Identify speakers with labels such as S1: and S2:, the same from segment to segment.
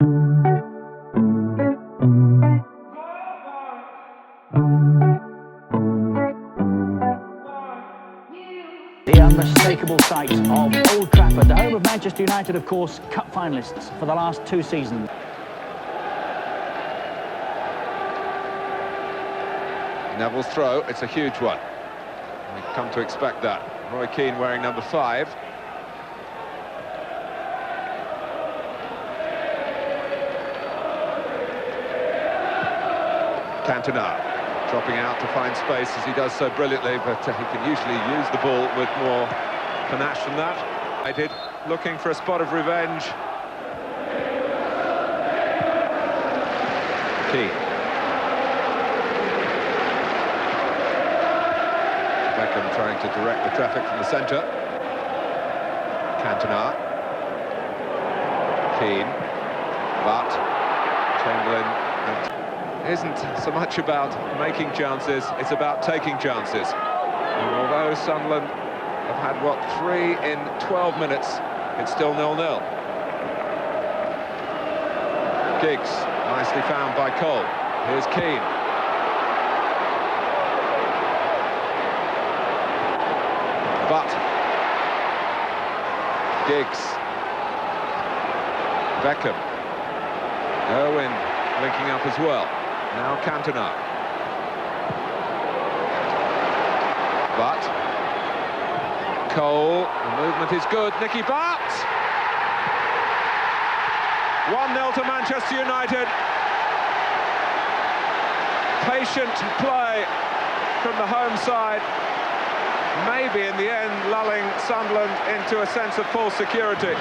S1: The unmistakable sight of Old Trafford, the home of Manchester United, of course, cup finalists for the last 2 seasons.
S2: Neville's throw, it's a huge one. We've come to expect that. Roy Keane wearing number 5. Cantona dropping out to find space as he does so brilliantly, but he can usually use the ball with more panache than that. Looking for a spot of revenge. Keane. Beckham trying to direct the traffic from the centre. Cantona. Keane. But Chamberlain isn't so much about making chances, it's about taking chances. And although Sunderland have had, what, 3 in 12 minutes, it's still 0-0. Giggs, nicely found by Cole. Here's Keane. But Giggs. Beckham. Owen linking up as well. Now Cantona. But Cole, the movement is good. Nicky Butt! 1-0 to Manchester United. Patient play from the home side. Maybe in the end lulling Sunderland into a sense of false security.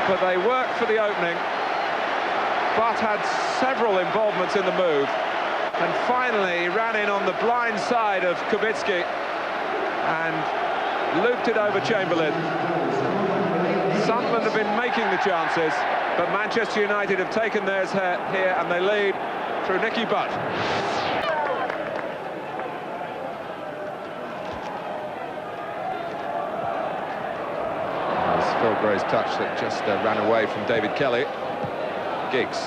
S2: But they worked for the opening. Butt had several involvements in the move, and finally he ran in on the blind side of Kubicki and looped it over Chamberlain. Sunderland have been making the chances, but Manchester United have taken theirs here, and they lead through Nicky Butt. Phil Gray's touch that just ran away from David Kelly. Giggs.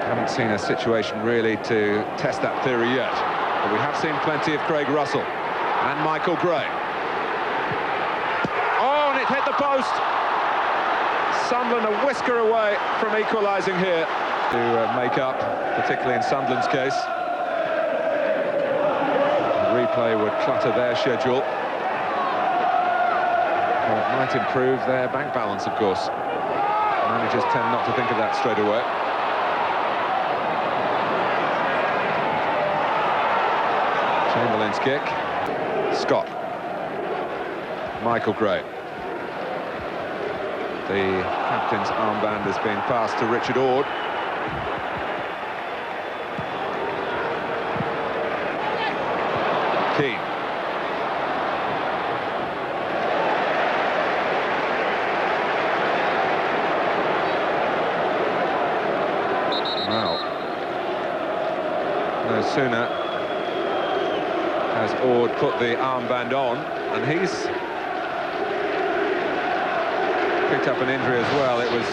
S2: Haven't seen a situation really to test that theory yet, but we have seen plenty of Craig Russell and Michael Gray. Oh, and it hit the post. Sunderland a whisker away from equalising here to make up, particularly in Sunderland's case. The replay would clutter their schedule. Well, it might improve their bank balance, of course. Managers tend not to think of that straight away. Chamberlain's kick. Scott. Michael Gray. The captain's armband has been passed to Richard Ord. Keane. Well, no sooner has Ord put the armband on, and he's picked up an injury as well. It was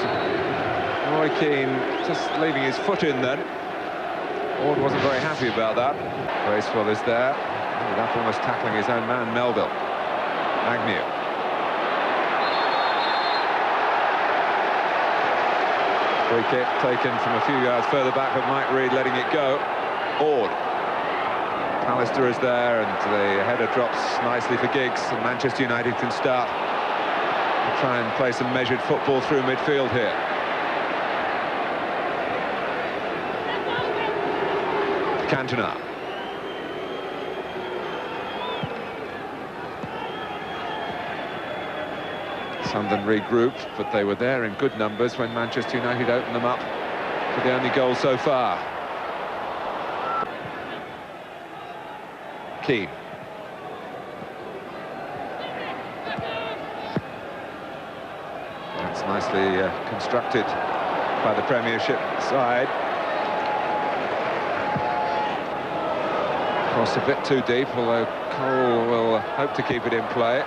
S2: Roy Keane just leaving his foot in then. Ord wasn't very happy about that. Graceful is there. Ended up almost tackling his own man, Melville. Agnew. Free kick taken from a few yards further back, but Mike Reid letting it go. Ord. Pallister is there, and the header drops nicely for Giggs, and Manchester United can start to try and play some measured football through midfield here. Cantona. Sunderland regrouped, but they were there in good numbers when Manchester United opened them up for the only goal so far. Keane. That's nicely constructed by the Premiership side. Cross a bit too deep, although Cole will hope to keep it in play.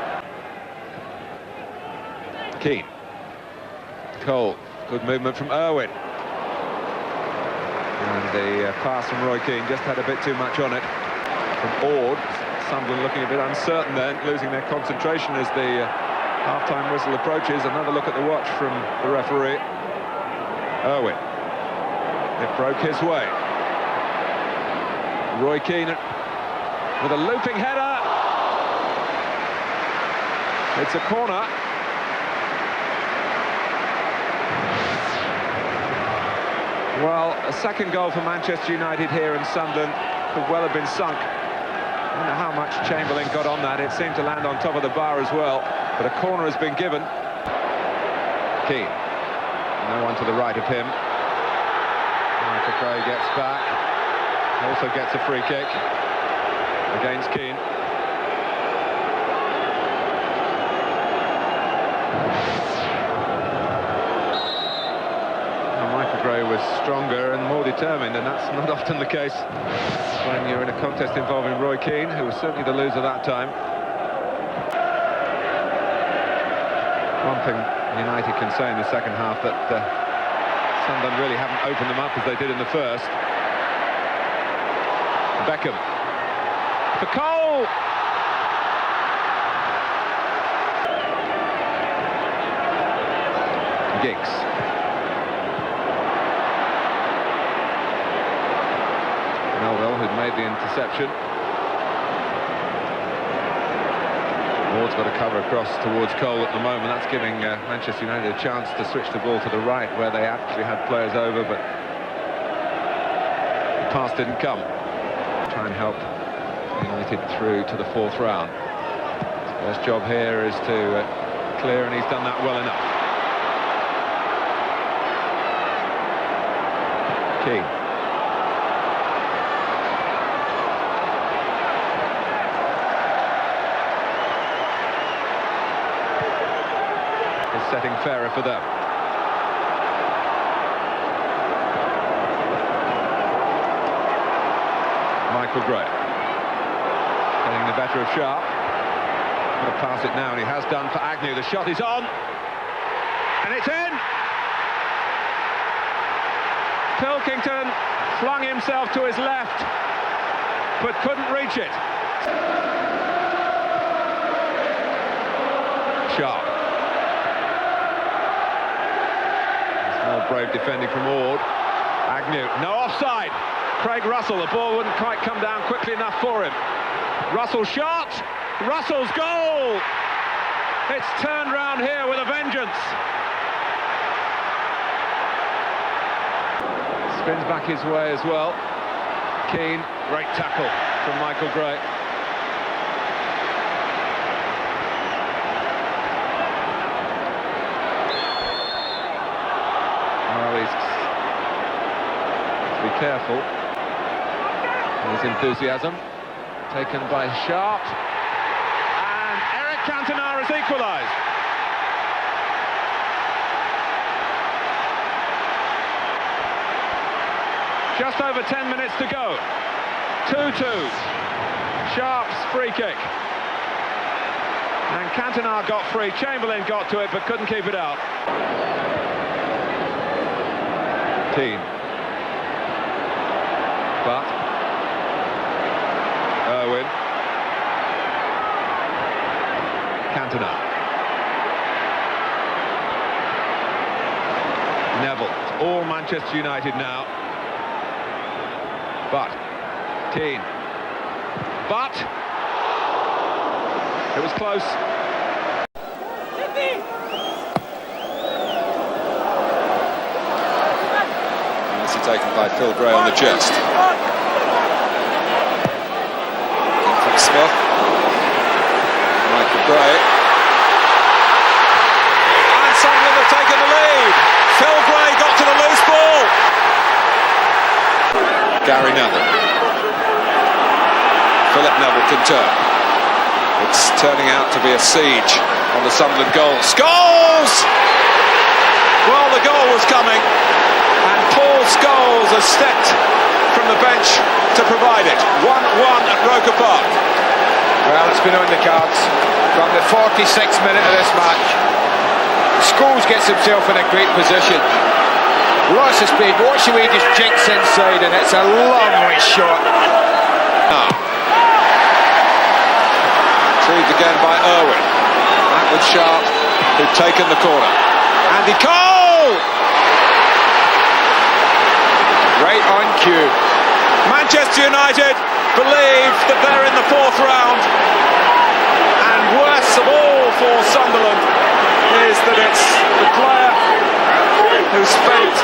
S2: KEANE. Cole, good movement from Irwin. And the pass from Roy KEANE just had a bit too much on it. From Ord, Sunderland looking a bit uncertain then, losing their concentration as the half-time whistle approaches. Another look at the watch from the referee. Irwin. It broke his way. Roy KEANE with a looping header. It's a corner. Well, a second goal for Manchester United here in Sunderland could well have been sunk. I don't know how much Chamberlain got on that. It seemed to land on top of the bar as well, but a corner has been given. KEANE. No one to the right of him. Michael gets back. Also gets a free kick against KEANE. Was stronger and more determined, and that's not often the case when you're in a contest involving Roy KEANE, who was certainly the loser that time. One thing United can say in the second half, that Sunderland really haven't opened them up as they did in the first. Beckham for Cole. Giggs. Melville, who'd made the interception. Ward's got a cover across towards Cole at the moment. That's giving Manchester United a chance to switch the ball to the right, where they actually had players over, but the pass didn't come. Try and help United through to the fourth round. His first job here is to clear, and he's done that well enough. KEANE. Setting fairer for them. Michael Gray getting the better of Sharp. Going to pass it now, and he has done for Agnew. The shot is on, and it's in. Pilkington flung himself to his left, but couldn't reach it. Sharp. Brave defending from Ord. Agnew, no offside. Craig Russell, the ball wouldn't quite come down quickly enough for him. Russell shot. Russell's goal. It's turned round here with a vengeance. Spins back his way as well. KEANE, great tackle from Michael Gray. Be careful. His enthusiasm taken by Sharp, and Eric Cantona has equalised. Just over 10 minutes to go. 2-2. Sharp's free kick, and Cantona got free. Chamberlain got to it but couldn't keep it out. KEANE. But Irwin. Cantona. Neville. It's all Manchester United now. But KEANE. But it was close.
S3: Taken by Phil Gray on the chest. From Smith. Michael Gray. And Sunderland have taken the lead. Phil Gray got to the loose ball. Gary Neville. Philip Neville can turn. It's turning out to be a siege on the Sunderland goal. Scholes! Well, the goal was coming. And Paul Scholes has stepped from the bench to provide it. 1-1 at Roker Park. Well, it's been on the cards from the 46th minute of this match. Scholes gets himself in a great position. Lots of speed. Watch the way he just jinks inside, and it's a lovely shot. Saved again by Irwin. That was Sharp, who'd taken the corner. Andy Cole! Right on cue. Manchester United believe that they're in the fourth round. And worst of all for Sunderland is that it's the player who spent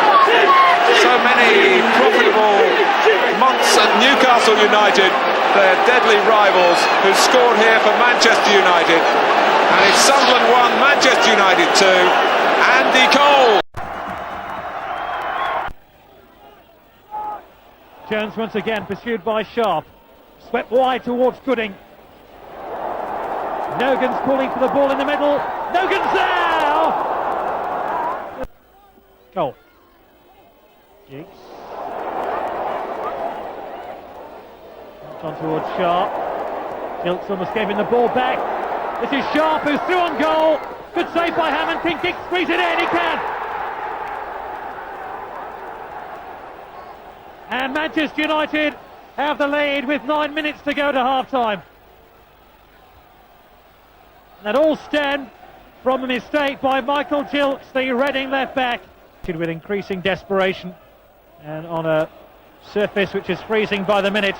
S3: so many profitable months at Newcastle United, their deadly rivals, who scored here for Manchester United. And it's Sunderland 1, Manchester United 2, Andy Cole.
S4: Jones once again pursued by Sharp, swept wide towards Gooding. Nogan's calling for the ball in the middle. Nogan's there! Goal. Giggs. On towards Sharp. Gilks almost gave him the ball back. This is Sharp who's through on goal. Good save by Hammond. Can Giggs squeeze it in? He can. And Manchester United have the lead with 9 minutes to go to half-time. That all stemmed from a mistake by Michael Gilks, the Reading left-back. With increasing desperation, and on a surface which is freezing by the minute,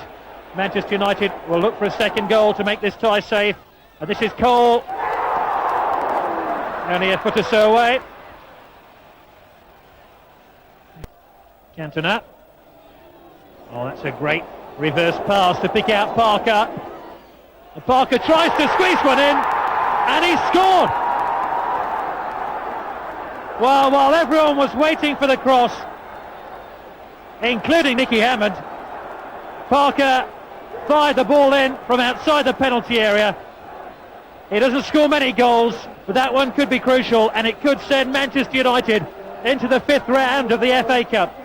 S4: Manchester United will look for a second goal to make this tie safe. And this is Cole. Only a foot or so away. Cantona. Oh, that's a great reverse pass to pick out Parker. And Parker tries to squeeze one in, and he scored! Well, while everyone was waiting for the cross, including Nicky Hammond, Parker fired the ball in from outside the penalty area. He doesn't score many goals, but that one could be crucial, and it could send Manchester United into the fifth round of the FA Cup.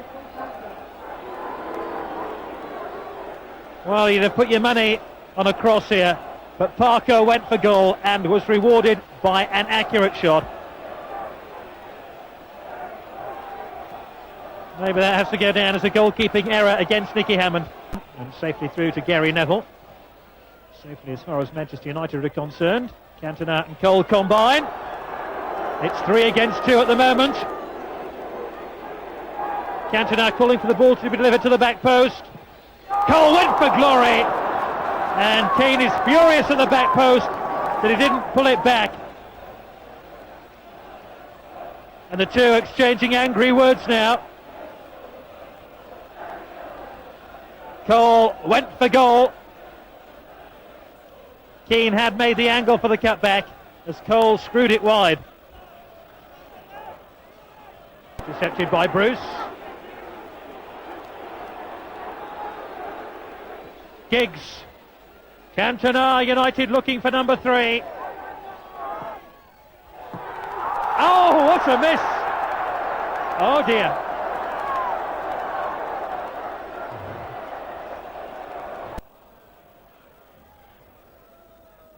S4: Well, you'd have put your money on a cross here, but Parker went for goal and was rewarded by an accurate shot. Maybe that has to go down as a goalkeeping error against Nicky Hammond. And safely through to Gary Neville. Safely as far as Manchester United are concerned. Cantona and Cole combine. It's 3 against 2 at the moment. Cantona calling for the ball to be delivered to the back post. Cole went for glory. And KEANE is furious at the back post that he didn't pull it back. And the two exchanging angry words now. Cole went for goal. KEANE had made the angle for the cutback as Cole screwed it wide. Intercepted by Bruce. Giggs. Cantona, United looking for number 3. Oh, what a miss! Oh dear.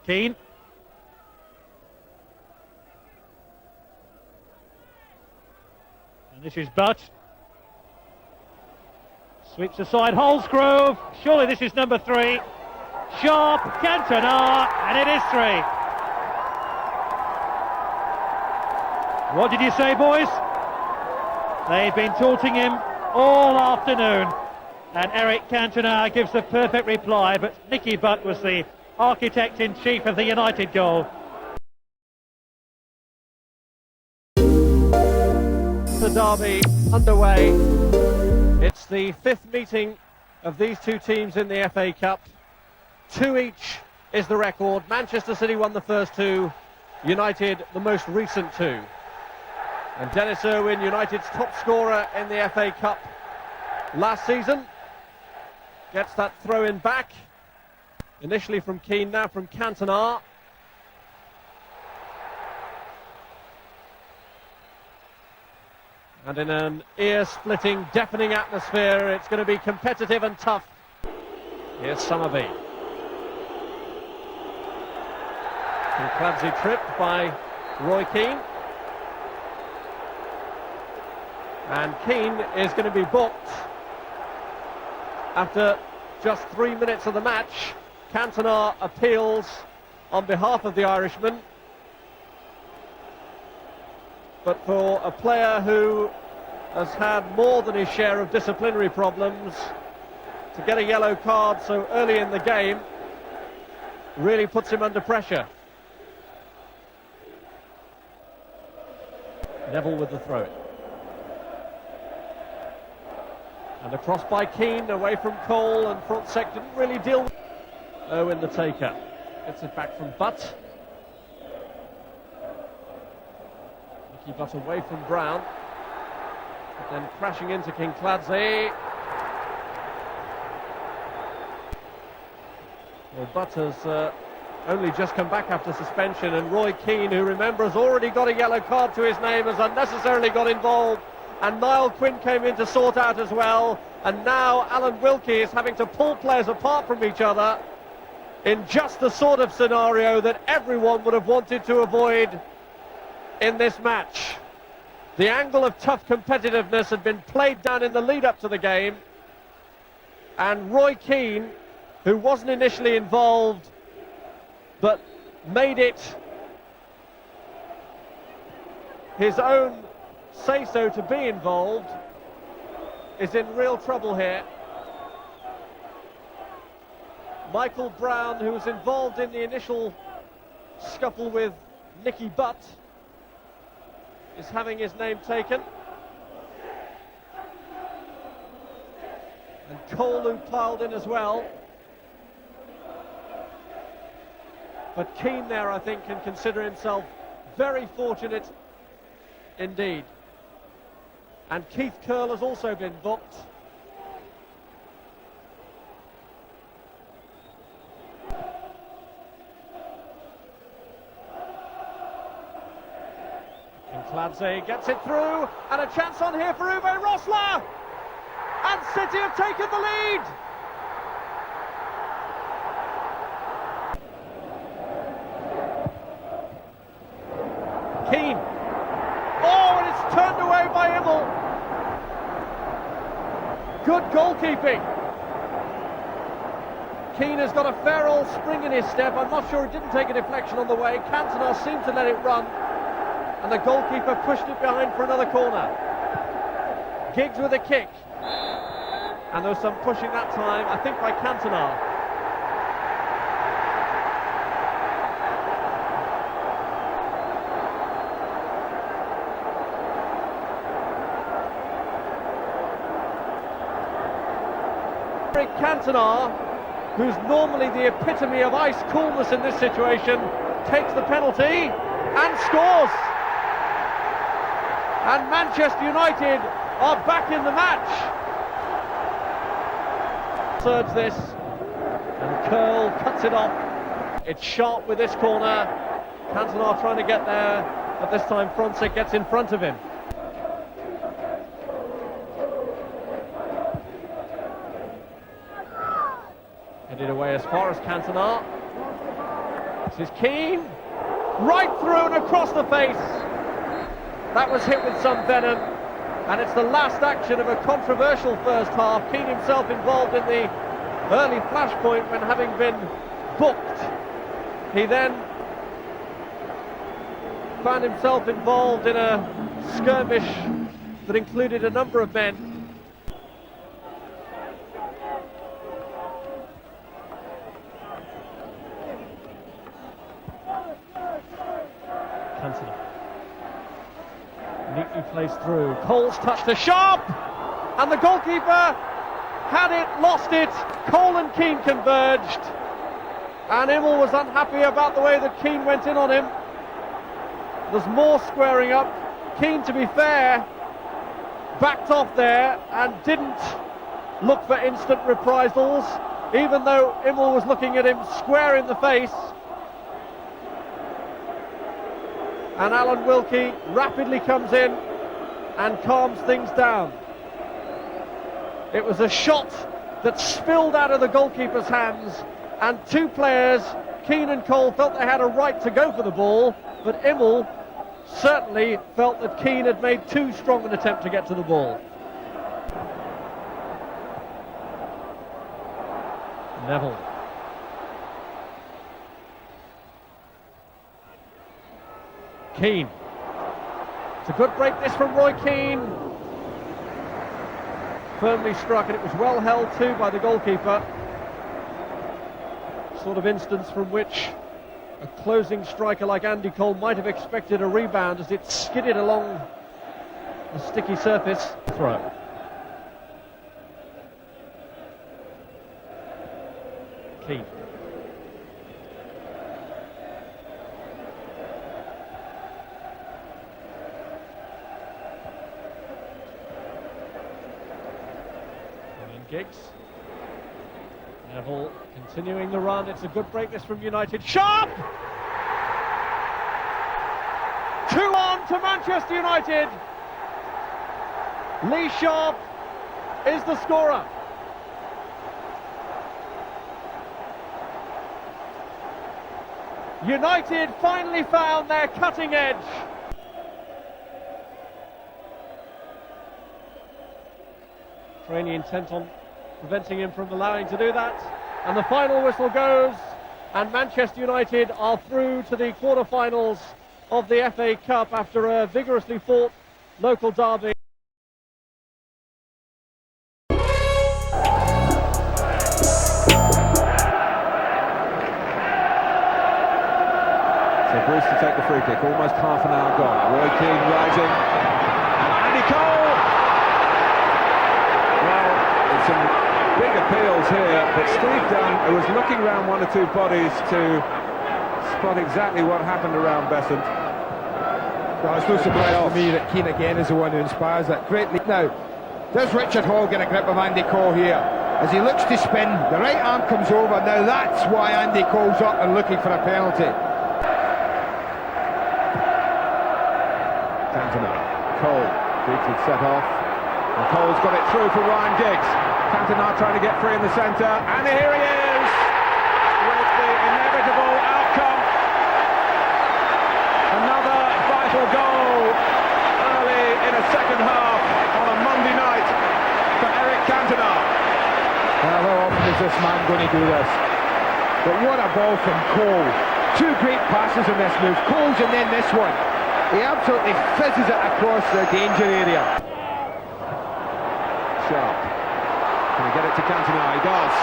S4: KEANE. And this is Butt. Sweeps aside Holsgrove. Surely this is number 3. Sharp, Cantona, and it is 3. What did you say, boys? They've been taunting him all afternoon. And Eric Cantona gives the perfect reply, but Nicky Butt was the architect-in-chief of the United goal. The derby underway. It's the 5th meeting of these two teams in the FA Cup. 2 each is the record. Manchester City won the first 2, United the most recent 2. And Dennis Irwin, United's top scorer in the FA Cup last season, gets that throw-in back. Initially from KEANE, now from Cantona. And in an ear-splitting, deafening atmosphere, it's going to be competitive and tough. Here's Summerby. Some clumsy trip by Roy Keane. And KEANE is going to be booked after just 3 minutes of the match. Cantona appeals on behalf of the Irishman. But for a player who has had more than his share of disciplinary problems, to get a yellow card so early in the game really puts him under pressure. Neville with the throw. And across by KEANE, away from Cole, and Frontsek didn't really deal with Owen the taker. Gets it back from Butt. Nicky Butt away from Brown. But then crashing into Kinkladze. Well, Butt has only just come back after suspension, and Roy Keane, who, remember, has already got a yellow card to his name, has unnecessarily got involved, and Niall Quinn came in to sort out as well, and now Alan Wilkie is having to pull players apart from each other in just the sort of scenario that everyone would have wanted to avoid in this match. The angle of tough competitiveness had been played down in the lead-up to the game, and Roy Keane, who wasn't initially involved but made it his own say-so to be involved, is in real trouble here. Michael Brown, who was involved in the initial scuffle with Nicky Butt, is having his name taken. And Cole, who piled in as well. But Keane there, I think, can consider himself very fortunate indeed. And Keith Curle has also been booked. Kinkladze gets it through, and a chance on here for Uwe Rosler! And City have taken the lead! Keane. Oh, and it's turned away by Immel. Good goalkeeping. Keane has got a fair old spring in his step. I'm not sure he didn't take a deflection on the way. Cantona seemed to let it run, and the goalkeeper pushed it behind for another corner. Giggs with a kick. And there was some pushing that time, I think, by Cantona. Cantona, who's normally the epitome of ice coolness in this situation, takes the penalty and scores. And Manchester United are back in the match. Surge this, and Curle cuts it off. It's sharp with this corner. Cantona trying to get there, but this time Frontsek gets in front of him. Headed away as far as Cantona. This is Keane. Right through and across the face. That was hit with some venom. And it's the last action of a controversial first half. Keane himself involved in the early flashpoint when, having been booked, he then found himself involved in a skirmish that included a number of men. Cantona neatly placed through. Cole's touch to Sharp, and the goalkeeper had it, lost it. Cole and Keane converged, and Immel was unhappy about the way that Keane went in on him. There's more squaring up. Keane, to be fair, backed off there and didn't look for instant reprisals, even though Immel was looking at him square in the face. And Alan Wilkie rapidly comes in and calms things down. It was a shot that spilled out of the goalkeeper's hands, and two players, Keane and Cole, felt they had a right to go for the ball, but Immel certainly felt that KEANE had made too strong an attempt to get to the ball. Neville. KEANE. It's a good break this from Roy Keane. Firmly struck, and it was well held too by the goalkeeper. Sort of instance from which a closing striker like Andy Cole might have expected a rebound as it skidded along the sticky surface. Throw. Keane. Giggs. Neville continuing the run. It's a good break this from United. Sharp! 2-1 to Manchester United. Lee Sharp is the scorer. United finally found their cutting edge. Trainee intent on preventing him from allowing to do that, and the final whistle goes, and Manchester United are through to the quarter-finals of the FA Cup after a vigorously fought local derby.
S2: So Bruce to take the free kick, almost half an hour gone. Roy Keane rising, and Andy Cole. Well, there's some big appeals here, but Steve Dunn, who was looking around one or two bodies to spot exactly what happened around Besant.
S5: Well, it's no surprise to me that Keane again is the one who inspires that great lead. Now, does Richard Hall get a grip of Andy Cole here? As he looks to spin, the right arm comes over. Now that's why Andy Cole's up and looking for a penalty.
S2: Cantona, Cole, Giggs had set off, and Cole's got it through for Ryan Giggs. Cantona trying to get free in the centre, and here he is with the inevitable outcome. Another vital goal early in a second half on a Monday night for Eric Cantona.
S5: Well, how often is this man going to do this? But what a ball from Cole. Two great passes in this move. Cole's and then this one. He absolutely fizzes it across the danger area.
S2: Sharp. Can he get it to Cantona? He does.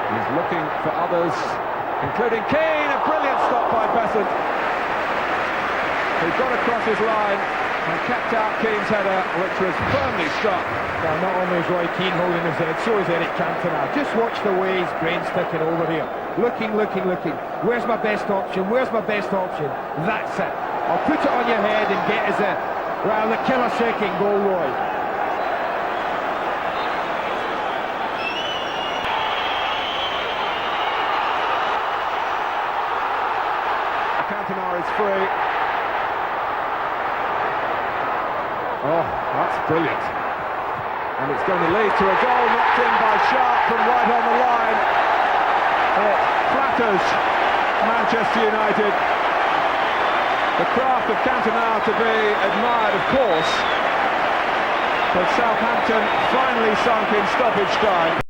S2: He's looking for others, including Keane. A brilliant stop by Besant, who got across his line and kept out Keane's header, which was firmly struck.
S5: Well, not only is Roy Keane holding his head, so is Eric Cantona. Just watch the way his brain's sticking over here. Looking. Where's my best option? Where's my best option? That's it. I'll put it on your head and get us a, well, the killer second goal, Roy.
S2: Cantona is free. Oh, that's brilliant. And it's going to lead to a goal knocked in by Sharp from right on the line. It flatters Manchester United. The craft of Cantona to be admired, of course, but Southampton finally sunk in stoppage time.